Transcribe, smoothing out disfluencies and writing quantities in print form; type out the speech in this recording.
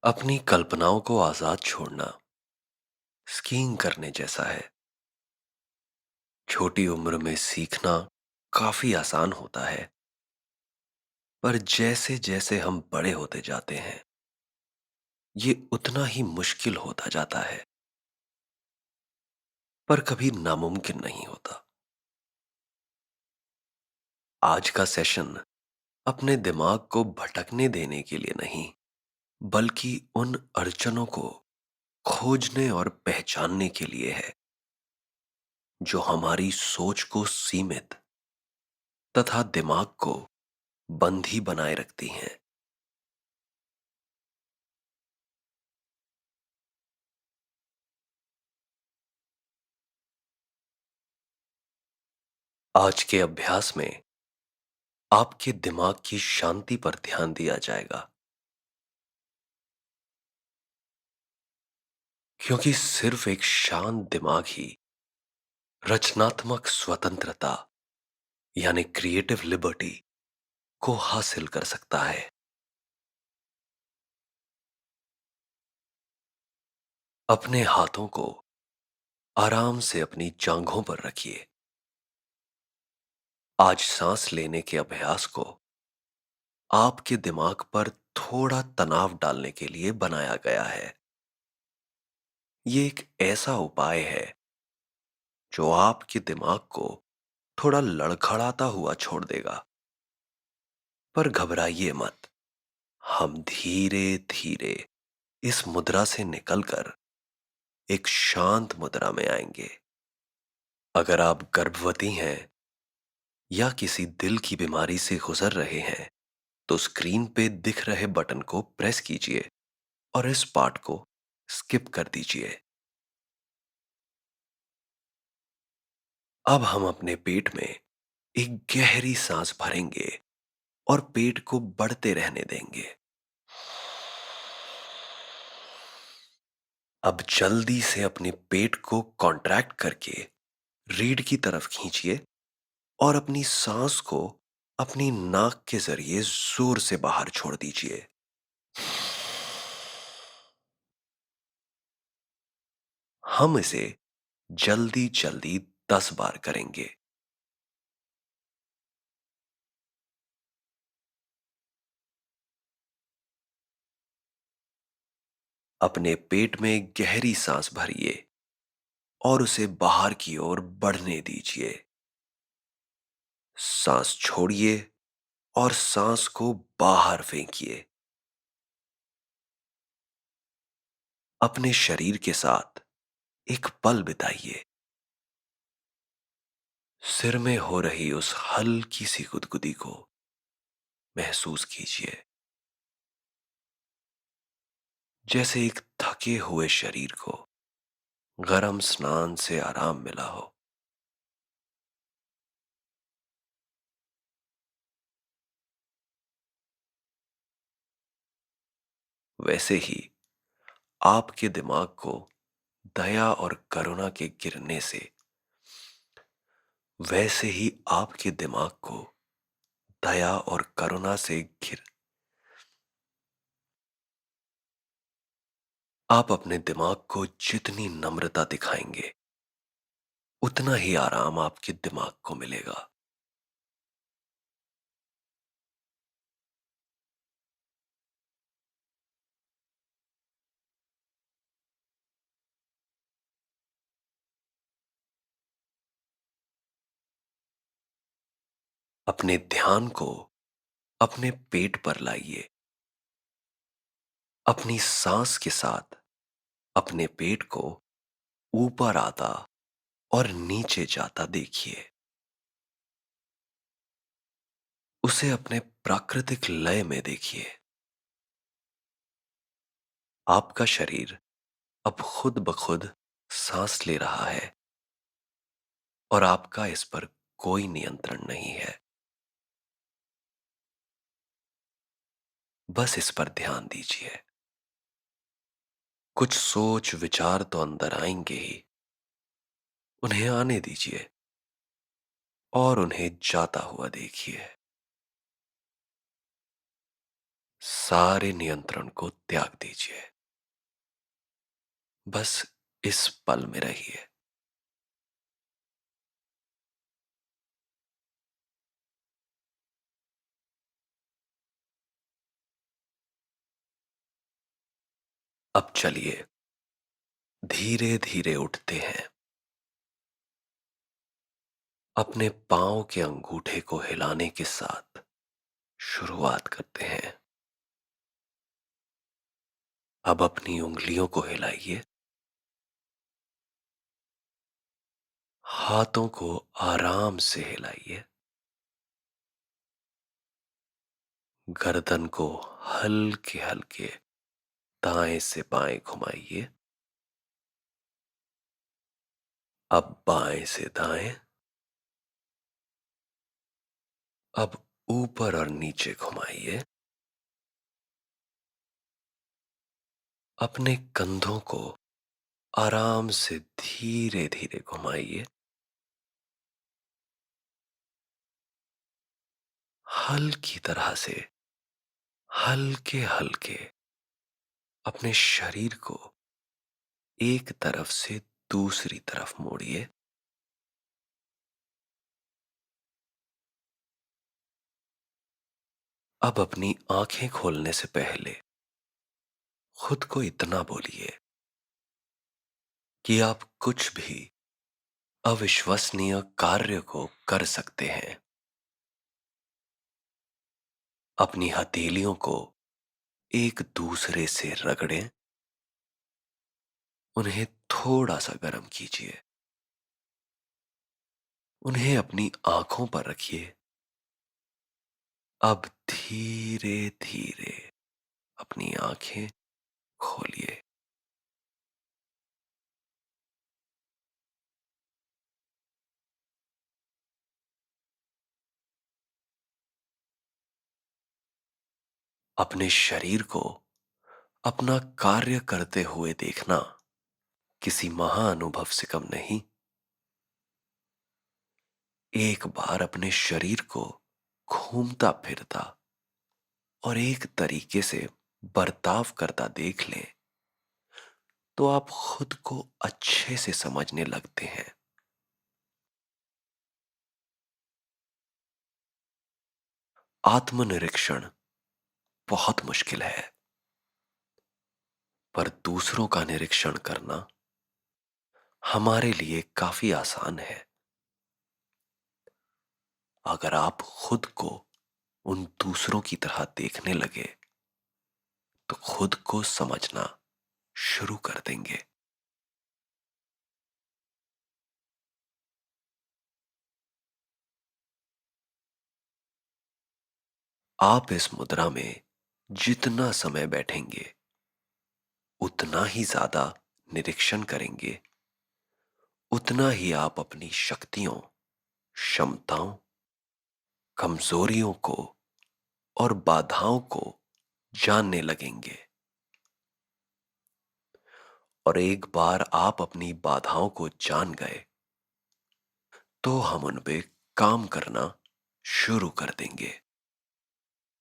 अपनी कल्पनाओं को आजाद छोड़ना स्कीइंग करने जैसा है। छोटी उम्र में सीखना काफी आसान होता है, पर जैसे जैसे हम बड़े होते जाते हैं, ये उतना ही मुश्किल होता जाता है। पर कभी नामुमकिन नहीं होता। आज का सेशन अपने दिमाग को भटकने देने के लिए नहीं, बल्कि उन अड़चनों को खोजने और पहचानने के लिए है, जो हमारी सोच को सीमित तथा दिमाग को बंधी बनाए रखती हैं। आज के अभ्यास में आपके दिमाग की शांति पर ध्यान दिया जाएगा, क्योंकि सिर्फ एक शांत दिमाग ही रचनात्मक स्वतंत्रता यानी क्रिएटिव लिबर्टी को हासिल कर सकता है। अपने हाथों को आराम से अपनी जांघों पर रखिए। आज सांस लेने के अभ्यास को आपके दिमाग पर थोड़ा तनाव डालने के लिए बनाया गया है। ये एक ऐसा उपाय है जो आपके दिमाग को थोड़ा लड़खड़ाता हुआ छोड़ देगा। पर घबराइए मत। हम धीरे धीरे इस मुद्रा से निकलकर एक शांत मुद्रा में आएंगे। अगर आप गर्भवती हैं या किसी दिल की बीमारी से गुजर रहे हैं, तो स्क्रीन पे दिख रहे बटन को प्रेस कीजिए और इस पार्ट को स्किप कर दीजिए। अब हम अपने पेट में एक गहरी सांस भरेंगे और पेट को बढ़ते रहने देंगे। अब जल्दी से अपने पेट को कॉन्ट्रैक्ट करके रीढ़ की तरफ खींचिए और अपनी सांस को अपनी नाक के जरिए जोर से बाहर छोड़ दीजिए। हम इसे जल्दी जल्दी 10 बार करेंगे। अपने पेट में गहरी सांस भरिए और उसे बाहर की ओर बढ़ने दीजिए। सांस छोड़िए और सांस को बाहर फेंकिए। अपने शरीर के साथ एक पल बिताइए। सिर में हो रही उस हल्की सी गुदगुदी को महसूस कीजिए, जैसे एक थके हुए शरीर को गरम स्नान से आराम मिला हो। वैसे ही आपके दिमाग को दया और करुणा के गिरने से वैसे ही आपके दिमाग को दया और करुणा से घिर आप अपने दिमाग को जितनी नम्रता दिखाएंगे, उतना ही आराम आपके दिमाग को मिलेगा। अपने ध्यान को अपने पेट पर लाइए। अपनी सांस के साथ अपने पेट को ऊपर आता और नीचे जाता देखिए। उसे अपने प्राकृतिक लय में देखिए। आपका शरीर अब खुद ब खुद सांस ले रहा है और आपका इस पर कोई नियंत्रण नहीं है। बस इस पर ध्यान दीजिए। कुछ सोच विचार तो अंदर आएंगे ही, उन्हें आने दीजिए और उन्हें जाता हुआ देखिए। सारे नियंत्रण को त्याग दीजिए। बस इस पल में रहिए। अब चलिए धीरे धीरे उठते हैं। अपने पांव के अंगूठे को हिलाने के साथ शुरुआत करते हैं। अब अपनी उंगलियों को हिलाइए। हाथों को आराम से हिलाइए। गर्दन को हल्के हल्के दाएं से बाएं घुमाइए। अब बाएं से दाएं। अब ऊपर और नीचे घुमाइए। अपने कंधों को आराम से धीरे धीरे घुमाइए। हल्की तरह से हल्के हल्के अपने शरीर को एक तरफ से दूसरी तरफ मोड़िए। अब अपनी आंखें खोलने से पहले खुद को इतना बोलिए कि आप कुछ भी अविश्वसनीय कार्य को कर सकते हैं। अपनी हथेलियों को एक दूसरे से रगड़ें। उन्हें थोड़ा सा गर्म कीजिए। उन्हें अपनी आंखों पर रखिए। अब धीरे धीरे अपनी आंखें खोलिए। अपने शरीर को अपना कार्य करते हुए देखना किसी महाअनुभव से कम नहीं। एक बार अपने शरीर को घूमता फिरता और एक तरीके से बर्ताव करता देख लें तो आप खुद को अच्छे से समझने लगते हैं। आत्मनिरीक्षण बहुत मुश्किल है, पर दूसरों का निरीक्षण करना हमारे लिए काफी आसान है। अगर आप खुद को उन दूसरों की तरह देखने लगे तो खुद को समझना शुरू कर देंगे। आप इस मुद्रा में जितना समय बैठेंगे उतना ही ज्यादा निरीक्षण करेंगे, उतना ही आप अपनी शक्तियों, क्षमताओं, कमजोरियों को और बाधाओं को जानने लगेंगे। और एक बार आप अपनी बाधाओं को जान गए तो हम उन पे काम करना शुरू कर देंगे।